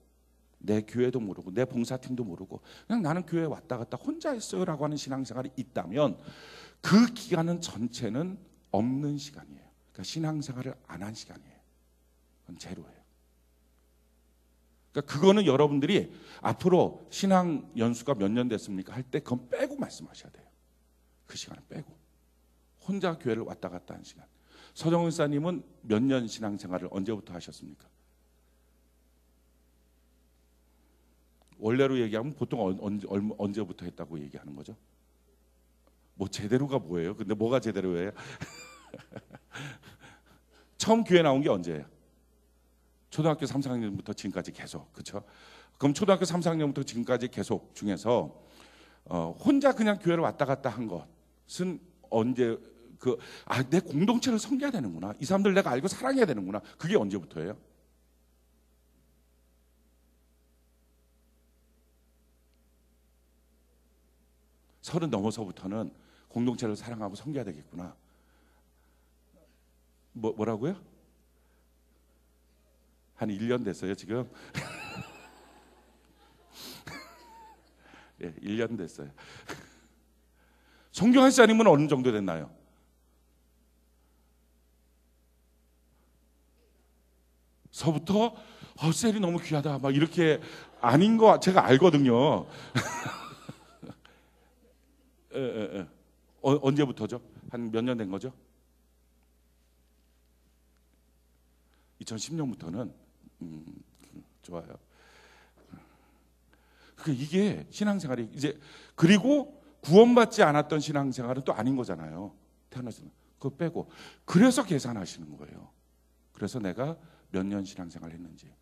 내 교회도 모르고 내 봉사팀도 모르고 그냥 나는 교회에 왔다 갔다 혼자 했어요라고 하는 신앙생활이 있다면 그 기간은 전체는 없는 시간이에요. 그러니까 신앙생활을 안 한 시간이에요. 그건 제로예요. 그러니까 그거는 여러분들이 앞으로 신앙 연수가 몇 년 됐습니까? 할 때 그건 빼고 말씀하셔야 돼요. 그 시간을 빼고 혼자 교회를 왔다 갔다 한 시간. 서정훈 사님은 몇 년 신앙생활을 언제부터 하셨습니까? 원래로 얘기하면 보통 언제부터 했다고 얘기하는 거죠? 뭐 제대로가 뭐예요? 근데 뭐가 제대로예요? 처음 교회 나온 게 언제예요? 초등학교 3, 4학년부터 지금까지 계속, 그렇죠? 그럼 초등학교 3, 4학년부터 지금까지 계속 중에서 혼자 그냥 교회를 왔다 갔다 한 것은 언제 내 공동체를 섬겨야 되는구나, 이 사람들 내가 알고 사랑해야 되는구나, 그게 언제부터예요? 서른 넘어서부터는 공동체를 사랑하고 섬겨야 되겠구나. 뭐라고요? 한 1년 됐어요 지금. 예, 1년 됐어요. 성경한 씨아님은 어느 정도 됐나요? 서부터 셀이 너무 귀하다 막 이렇게 아닌 거 제가 알거든요. 언제부터죠? 한 몇 년 된 거죠? 2010년부터는 좋아요. 그러니까 이게 신앙생활이 이제, 그리고 구원받지 않았던 신앙생활은 또 아닌 거잖아요. 태어나서 그거 빼고 그래서 계산하시는 거예요. 그래서 내가 몇 년 신앙생활 했는지,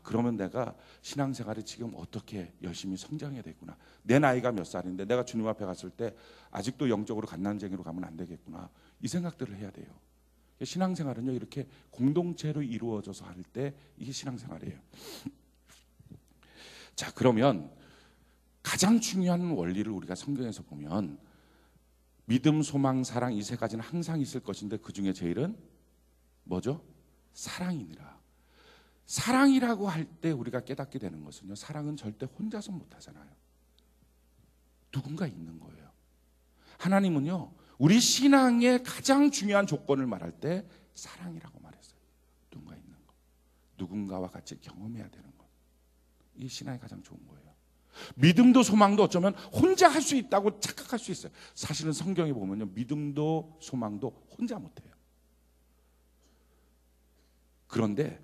그러면 내가 신앙생활이 지금 어떻게 열심히 성장해야 되구나. 내 나이가 몇 살인데 내가 주님 앞에 갔을 때 아직도 영적으로 갓난쟁이로 가면 안 되겠구나, 이 생각들을 해야 돼요. 신앙생활은요 이렇게 공동체로 이루어져서 할 때 이게 신앙생활이에요. 자, 그러면 가장 중요한 원리를 우리가 성경에서 보면 믿음, 소망, 사랑 이 세 가지는 항상 있을 것인데 그 중에 제일은 뭐죠? 사랑이니라. 사랑이라고 할 때 우리가 깨닫게 되는 것은요, 사랑은 절대 혼자서 못하잖아요. 누군가 있는 거예요. 하나님은요 우리 신앙의 가장 중요한 조건을 말할 때 사랑이라고 말했어요. 누군가 있는 거, 누군가와 같이 경험해야 되는 것, 이게 신앙이 가장 좋은 거예요. 믿음도 소망도 어쩌면 혼자 할 수 있다고 착각할 수 있어요. 사실은 성경에 보면요 믿음도 소망도 혼자 못해요. 그런데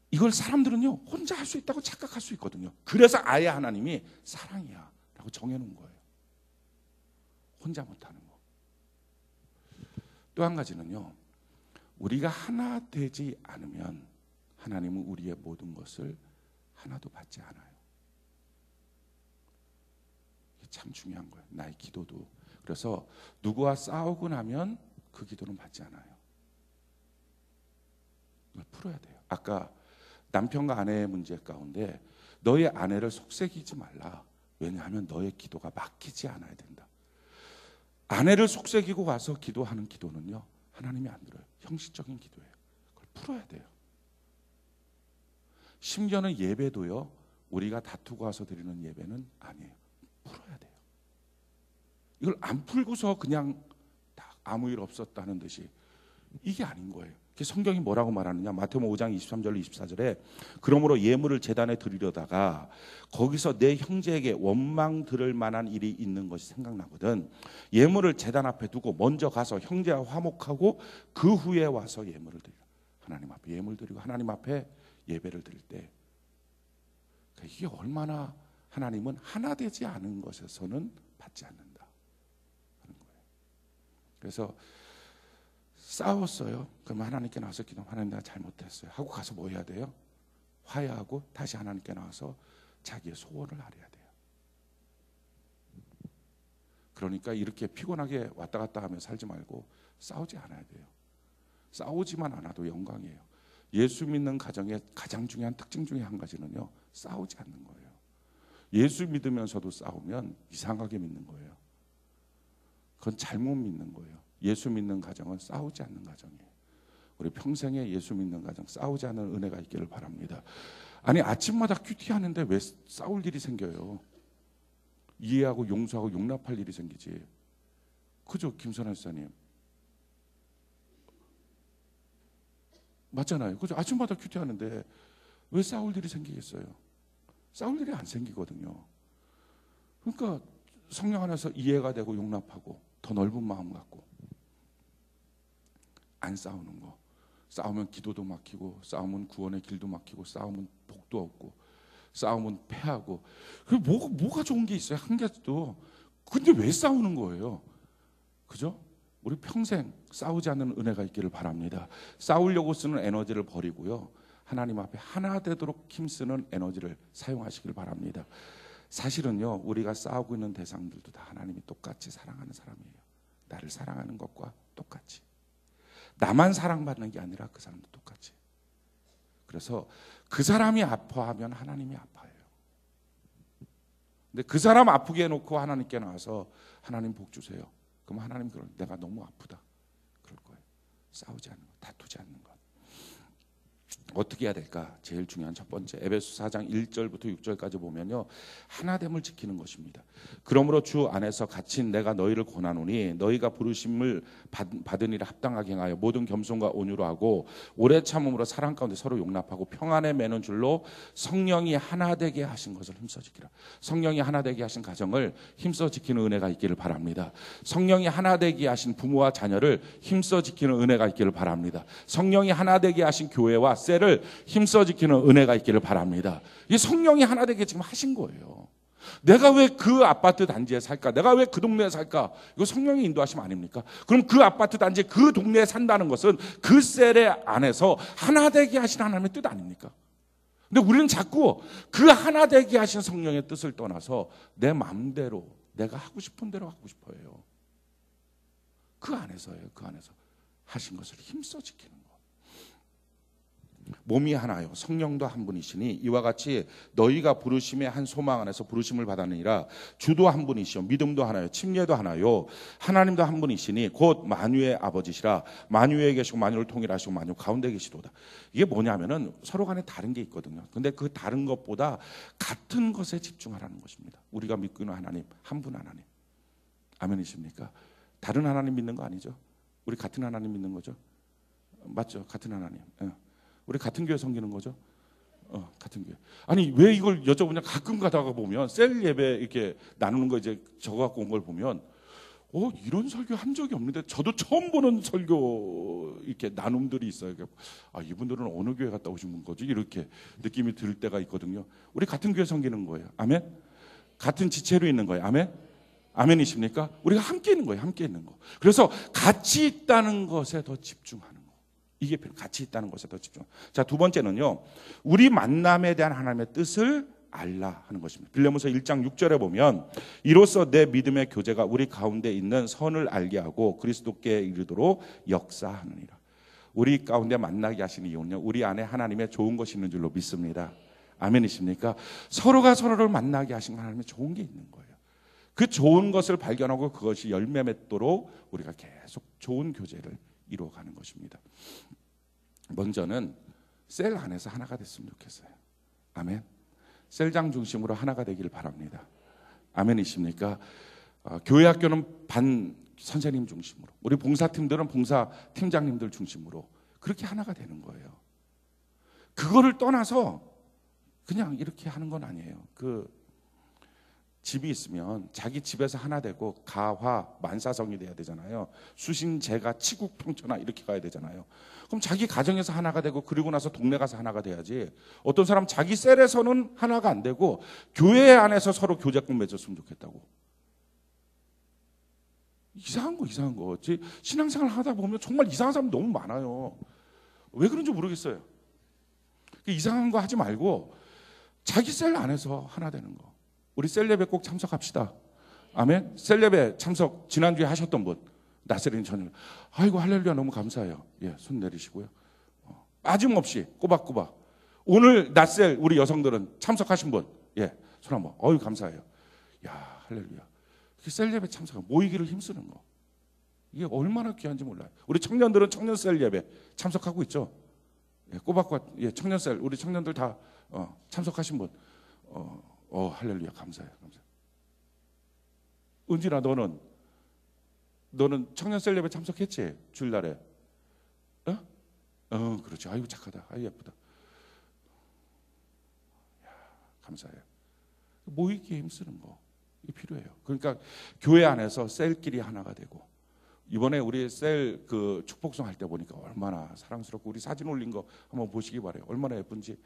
이걸 사람들은요 혼자 할 수 있다고 착각할 수 있거든요. 그래서 아예 하나님이 사랑이야 라고 정해놓은 거예요. 혼자 못하는 거. 또 한 가지는요, 우리가 하나 되지 않으면 하나님은 우리의 모든 것을 하나도 받지 않아요. 이게 참 중요한 거예요. 나의 기도도. 그래서 누구와 싸우고 나면 그 기도는 받지 않아요. 이걸 풀어야 돼요. 아까 남편과 아내의 문제 가운데 너의 아내를 속삭이지 말라. 왜냐하면 너의 기도가 막히지 않아야 된다. 아내를 속삭이고 와서 기도하는 기도는요, 하나님이 안 들어요. 형식적인 기도예요. 그걸 풀어야 돼요. 심지어는 예배도요, 우리가 다투고 와서 드리는 예배는 아니에요. 풀어야 돼요. 이걸 안 풀고서 그냥 아무 일 없었다는 듯이, 이게 아닌 거예요. 성경이 뭐라고 말하느냐, 마태복음 5장 23절 24절에 그러므로 예물을 제단에 드리려다가 거기서 내 형제에게 원망 들을 만한 일이 있는 것이 생각나거든. 예물을 제단 앞에 두고 먼저 가서 형제와 화목하고 그 후에 와서 예물을 드리라. 하나님 앞에 예물 드리고 하나님 앞에 예배를 드릴 때, 이게 얼마나 하나님은 하나 되지 않은 것에서는 받지 않는다 하는 거예요. 그래서 싸웠어요. 그러면 하나님께 나와서 기도하면 하나님 내가 잘못했어요 하고 가서 뭐 해야 돼요? 화해하고 다시 하나님께 나와서 자기의 소원을 아뢰야 돼요. 그러니까 이렇게 피곤하게 왔다 갔다 하며 살지 말고 싸우지 않아야 돼요. 싸우지만 않아도 영광이에요. 예수 믿는 가정의 가장 중요한 특징 중에 한 가지는요, 싸우지 않는 거예요. 예수 믿으면서도 싸우면 이상하게 믿는 거예요. 그건 잘못 믿는 거예요. 예수 믿는 가정은 싸우지 않는 가정이에요. 우리 평생에 예수 믿는 가정 싸우지 않는 은혜가 있기를 바랍니다. 아니, 아침마다 큐티하는데 왜 싸울 일이 생겨요? 이해하고 용서하고 용납할 일이 생기지. 그죠, 김선아 집사님? 맞잖아요. 그죠? 아침마다 큐티하는데 왜 싸울 일이 생기겠어요? 싸울 일이 안 생기거든요. 그러니까 성령 안에서 이해가 되고 용납하고 더 넓은 마음 갖고 안 싸우는 거. 싸우면 기도도 막히고, 싸우면 구원의 길도 막히고, 싸우면 복도 없고, 싸우면 패하고. 뭐가 좋은 게 있어요? 한 가지도. 근데 왜 싸우는 거예요? 그죠? 우리 평생 싸우지 않는 은혜가 있기를 바랍니다. 싸우려고 쓰는 에너지를 버리고요, 하나님 앞에 하나 되도록 힘쓰는 에너지를 사용하시길 바랍니다. 사실은요, 우리가 싸우고 있는 대상들도 다 하나님이 똑같이 사랑하는 사람이에요. 나를 사랑하는 것과 똑같이. 나만 사랑받는 게 아니라 그 사람도 똑같이. 그래서 그 사람이 아파하면 하나님이 아파해요. 근데 그 사람 아프게 해놓고 하나님께 나와서 하나님 복 주세요. 그럼 하나님 그럴, 내가 너무 아프다 그럴 거예요. 싸우지 않는 것, 다투지 않는 것. 어떻게 해야 될까? 제일 중요한 첫 번째, 에베소 4장 1절부터 6절까지 보면요, 하나됨을 지키는 것입니다. 그러므로 주 안에서 갇힌 내가 너희를 권하노니 너희가 부르심을 받은 일에 합당하게 행하여 모든 겸손과 온유로 하고 오래 참음으로 사랑 가운데 서로 용납하고 평안에 매는 줄로 성령이 하나 되게 하신 것을 힘써 지키라. 성령이 하나 되게 하신 가정을 힘써 지키는 은혜가 있기를 바랍니다. 성령이 하나 되게 하신 부모와 자녀를 힘써 지키는 은혜가 있기를 바랍니다. 성령이 하나 되게 하신 교회와 셀을 힘써 지키는 은혜가 있기를 바랍니다. 이 성령이 하나 되게 지금 하신 거예요. 내가 왜 그 아파트 단지에 살까? 내가 왜 그 동네에 살까? 이거 성령의 인도하심 아닙니까? 그럼 그 아파트 단지, 그 동네에 산다는 것은 그 셀의 안에서 하나 되게 하신 하나님의 뜻 아닙니까? 근데 우리는 자꾸 그 하나 되게 하신 성령의 뜻을 떠나서 내 마음대로, 내가 하고 싶은 대로 하고 싶어 해요. 그 안에서예요. 그 안에서 하신 것을 힘써 지키는 거. 몸이 하나요, 성령도 한 분이시니 이와 같이 너희가 부르심의 한 소망 안에서 부르심을 받았느니라. 주도 한 분이시요 믿음도 하나요, 침례도 하나요, 하나님도 한 분이시니 곧 만유의 아버지시라. 만유에 계시고 만유를 통일하시고 만유 가운데 계시도다. 이게 뭐냐면은 서로 간에 다른 게 있거든요. 근데 그 다른 것보다 같은 것에 집중하라는 것입니다. 우리가 믿고 있는 하나님, 한 분 하나님. 아멘이십니까? 다른 하나님 믿는 거 아니죠? 우리 같은 하나님 믿는 거죠? 맞죠? 같은 하나님. 우리 같은 교회 섬기는 거죠? 같은 교회. 아니, 왜 이걸 여쭤보냐? 가끔 가다가 보면 셀 예배 이렇게 나누는 거 이제 적어 갖고 온 걸 보면 이런 설교 한 적이 없는데 저도 처음 보는 설교 이렇게 나눔들이 있어요. 이분들은 어느 교회 갔다 오신 거지? 이렇게 느낌이 들 때가 있거든요. 우리 같은 교회 섬기는 거예요. 아멘? 같은 지체로 있는 거예요. 아멘? 아멘이십니까? 우리가 함께 있는 거예요. 함께 있는 거. 그래서 같이 있다는 것에 더 집중하는 거예요. 이게 같이 있다는 것에 더 집중. 자, 두 번째는요, 우리 만남에 대한 하나님의 뜻을 알라 하는 것입니다. 빌레몬서 1장 6절에 보면 이로써 내 믿음의 교제가 우리 가운데 있는 선을 알게 하고 그리스도께 이르도록 역사하느니라. 우리 가운데 만나게 하신 이유는요, 우리 안에 하나님의 좋은 것이 있는 줄로 믿습니다. 아멘이십니까? 서로가 서로를 만나게 하신 하나님의 좋은 게 있는 거예요. 그 좋은 것을 발견하고 그것이 열매 맺도록 우리가 계속 좋은 교제를 이루어가는 것입니다. 먼저는 셀 안에서 하나가 됐으면 좋겠어요. 아멘. 셀장 중심으로 하나가 되길 바랍니다. 아멘이십니까? 교회 학교는 반 선생님 중심으로, 우리 봉사팀들은 봉사 팀장님들 중심으로 그렇게 하나가 되는 거예요. 그거를 떠나서 그냥 이렇게 하는 건 아니에요. 그 집이 있으면 자기 집에서 하나 되고 가화 만사성이 돼야 되잖아요. 수신제가 치국 평천하 이렇게 가야 되잖아요. 그럼 자기 가정에서 하나가 되고 그리고 나서 동네 가서 하나가 돼야지. 어떤 사람 자기 셀에서는 하나가 안 되고 교회 안에서 서로 교제권 맺었으면 좋겠다고. 이상한 거. 신앙생활 하다 보면 정말 이상한 사람 너무 많아요. 왜 그런지 모르겠어요. 이상한 거 하지 말고 자기 셀 안에서 하나 되는 거. 우리 셀예배 꼭 참석합시다. 아멘. 셀예배 참석 지난주에 하셨던 분, 나세린 저녁, 아이고 할렐루야 너무 감사해요. 예, 손 내리시고요. 빠짐없이 꼬박꼬박. 오늘 낮셀 우리 여성들은 참석하신 분, 예, 손 한번. 어유 감사해요. 야 할렐루야. 셀예배 참석, 모이기를 힘쓰는 거. 이게 얼마나 귀한지 몰라요. 우리 청년들은 청년 셀예배 참석하고 있죠. 예, 꼬박꼬박. 예, 청년 셀 우리 청년들 다 참석하신 분. 할렐루야 감사해요. 은진아 너는 청년 셀럽에 참석했지? 주일날에. 그렇지. 아이고 착하다. 아이고 예쁘다. 야, 감사해요. 모이기에 힘쓰는 거 이게 필요해요. 그러니까 교회 안에서 셀끼리 하나가 되고, 이번에 우리 셀 그 축복송 할 때 보니까 얼마나 사랑스럽고, 우리 사진 올린 거 한번 보시기 바래요. 얼마나 예쁜지.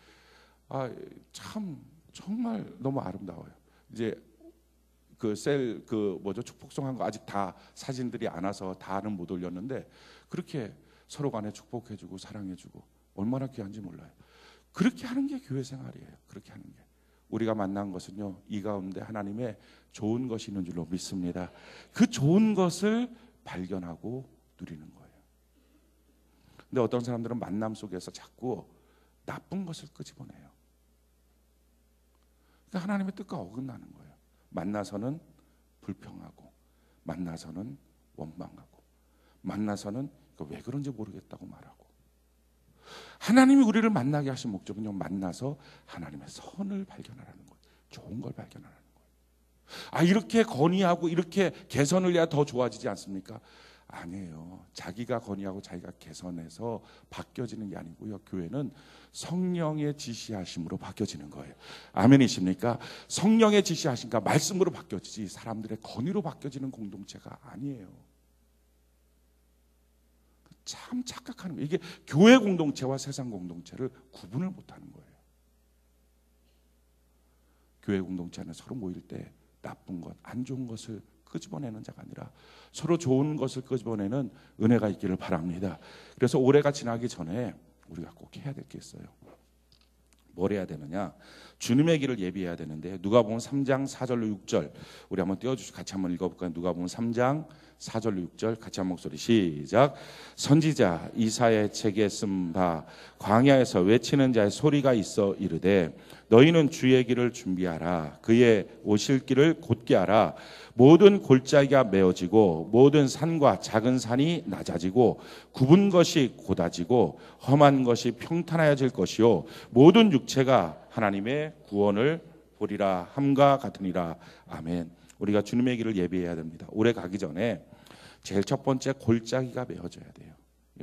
참 정말 너무 아름다워요. 이제 그 셀 축복송 한 거 아직 다 사진들이 안 와서 다는 못 올렸는데, 그렇게 서로 간에 축복해주고 사랑해주고 얼마나 귀한지 몰라요. 그렇게 하는 게 교회 생활이에요. 그렇게 하는 게. 우리가 만난 것은요, 이 가운데 하나님의 좋은 것이 있는 줄로 믿습니다. 그 좋은 것을 발견하고 누리는 거예요. 근데 어떤 사람들은 만남 속에서 자꾸 나쁜 것을 끄집어내요. 그러니까 하나님의 뜻과 어긋나는 거예요. 만나서는 불평하고, 만나서는 원망하고, 만나서는 왜 그런지 모르겠다고 말하고. 하나님이 우리를 만나게 하신 목적은요, 만나서 하나님의 선을 발견하라는 거예요. 좋은 걸 발견하라는 거예요. 이렇게 건의하고 이렇게 개선을 해야 더 좋아지지 않습니까? 아니에요. 자기가 건의하고 자기가 개선해서 바뀌어지는 게 아니고요. 교회는 성령의 지시하심으로 바뀌어지는 거예요. 아멘이십니까? 성령의 지시하심과 말씀으로 바뀌어지지 사람들의 건의로 바뀌어지는 공동체가 아니에요. 참 착각하는 거예요. 이게 교회 공동체와 세상 공동체를 구분을 못하는 거예요. 교회 공동체는 서로 모일 때 나쁜 것, 안 좋은 것을 끄집어내는 자가 아니라 서로 좋은 것을 끄집어내는 은혜가 있기를 바랍니다. 그래서 올해가 지나기 전에 우리가 꼭 해야 될 게 있어요. 뭘 해야 되느냐? 주님의 길을 예비해야 되는데, 누가복음 3장 4절로 6절 우리 한번 띄워주시고 같이 한번 읽어볼까요? 누가복음 3장 4절로 6절 같이 한 목소리 시작. 선지자 이사야의 책에 쓴 바 광야에서 외치는 자의 소리가 있어 이르되, 너희는 주의 길을 준비하라. 그의 오실 길을 곧게 하라. 모든 골짜기가 메어지고 모든 산과 작은 산이 낮아지고 굽은 것이 곧아지고 험한 것이 평탄하여질 것이요 모든 육체가 하나님의 구원을 보리라 함과 같으니라. 아멘. 우리가 주님의 길을 예비해야 됩니다. 올해 가기 전에 제일 첫 번째, 골짜기가 메어져야 돼요.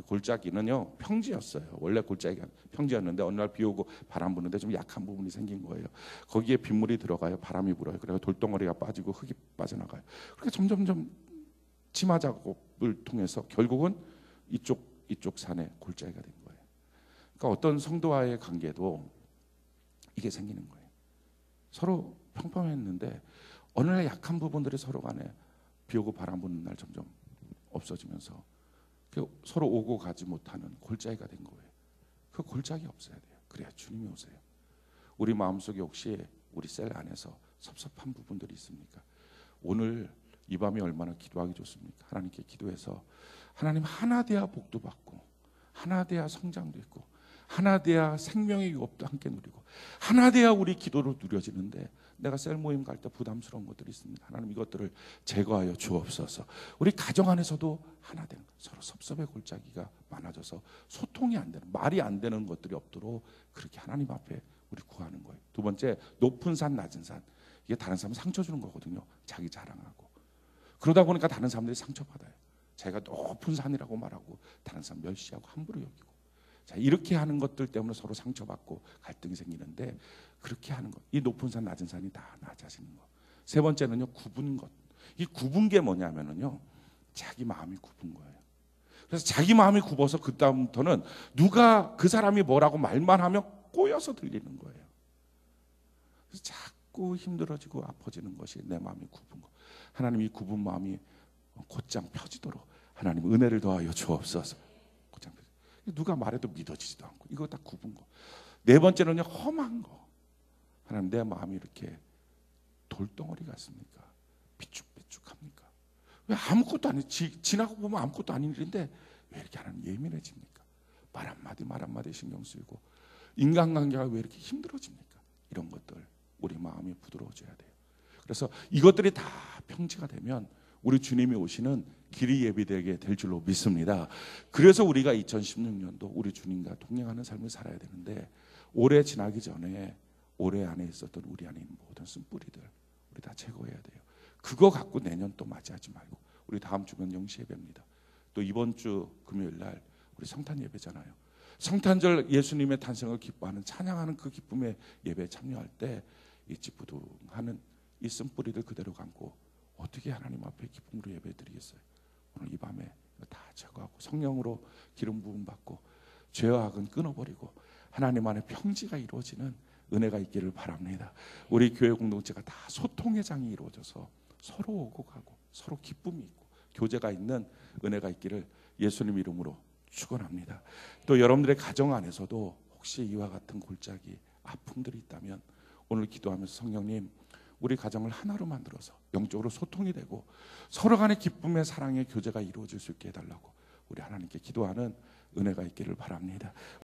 골짜기는요, 평지였어요. 원래 골짜기가 평지였는데 어느 날 비 오고 바람 부는데 좀 약한 부분이 생긴 거예요. 거기에 빗물이 들어가요. 바람이 불어요. 그래서 돌덩어리가 빠지고 흙이 빠져나가요. 그렇게 점점점 치마 작업을 통해서 결국은 이쪽 산에 골짜기가 된 거예요. 그러니까 어떤 성도와의 관계도 이게 생기는 거예요. 서로 평범했는데 어느 날 약한 부분들이 서로 간에 비 오고 바람 부는 날 점점 없어지면서 서로 오고 가지 못하는 골짜기가 된 거예요. 그 골짜기 없어야 돼요. 그래야 주님이 오세요. 우리 마음속에 혹시 우리 셀 안에서 섭섭한 부분들이 있습니까? 오늘 이 밤이 얼마나 기도하기 좋습니까? 하나님께 기도해서 하나님 하나 돼야 복도 받고, 하나 돼야 성장도 있고, 하나 돼야 생명의 유업도 함께 누리고, 하나 돼야 우리 기도로 누려지는데 내가 셀 모임 갈 때 부담스러운 것들이 있습니다. 하나님 이것들을 제거하여 주옵소서. 우리 가정 안에서도 하나 된 서로 섭섭의 골짜기가 많아져서 소통이 안 되는, 말이 안 되는 것들이 없도록 그렇게 하나님 앞에 우리 구하는 거예요. 두 번째, 높은 산 낮은 산. 이게 다른 사람 상처 주는 거거든요. 자기 자랑하고. 그러다 보니까 다른 사람들이 상처받아요. 자기가 높은 산이라고 말하고 다른 사람 멸시하고 함부로 여기고. 자, 이렇게 하는 것들 때문에 서로 상처받고 갈등이 생기는데, 그렇게 하는 것, 이 높은 산 낮은 산이 다 낮아지는 것. 세 번째는요, 굽은 것. 이 굽은 게 뭐냐면요, 자기 마음이 굽은 거예요. 그래서 자기 마음이 굽어서 그 다음부터는 누가 그 사람이 뭐라고 말만 하면 꼬여서 들리는 거예요. 그래서 자꾸 힘들어지고 아파지는 것이 내 마음이 굽은 것. 하나님 이 굽은 마음이 곧장 펴지도록 하나님 은혜를 더하여 주옵소서. 곧장 펴지. 누가 말해도 믿어지지도 않고 이거 다 굽은 거. 네 번째는요, 험한 거. 하나님 내 마음이 이렇게 돌덩어리 같습니까? 삐죽삐죽합니까? 왜 아무것도 아니, 지나고 보면 아무것도 아닌 일인데 왜 이렇게 하나님 예민해집니까? 말 한마디 신경 쓰이고 인간관계가 왜 이렇게 힘들어집니까? 이런 것들 우리 마음이 부드러워져야 돼요. 그래서 이것들이 다 평지가 되면 우리 주님이 오시는 길이 예비되게 될 줄로 믿습니다. 그래서 우리가 2016년도 우리 주님과 동행하는 삶을 살아야 되는데, 올해 지나기 전에 올해 안에 있었던 우리 안에 있는 모든 쓴뿌리들 우리 다 제거해야 돼요. 그거 갖고 내년 또 맞이하지 말고, 우리 다음 주면 영시 예배입니다. 또 이번 주 금요일 날 우리 성탄 예배잖아요. 성탄절 예수님의 탄생을 기뻐하는, 찬양하는 그 기쁨의 예배에 참여할 때 이 찌뿌둥하는 이 쓴뿌리들 그대로 감고 어떻게 하나님 앞에 기쁨으로 예배드리겠어요? 오늘 이 밤에 다 제거하고 성령으로 기름 부음 받고 죄와 악은 끊어버리고 하나님 안에 평지가 이루어지는 은혜가 있기를 바랍니다. 우리 교회 공동체가 다 소통의 장이 이루어져서 서로 오고 가고 서로 기쁨이 있고 교제가 있는 은혜가 있기를 예수님 이름으로 축원합니다. 또 여러분들의 가정 안에서도 혹시 이와 같은 골짜기, 아픔들이 있다면 오늘 기도하면서 성령님, 우리 가정을 하나로 만들어서 영적으로 소통이 되고 서로 간의 기쁨의 사랑의 교제가 이루어질 수 있게 해달라고 우리 하나님께 기도하는 은혜가 있기를 바랍니다.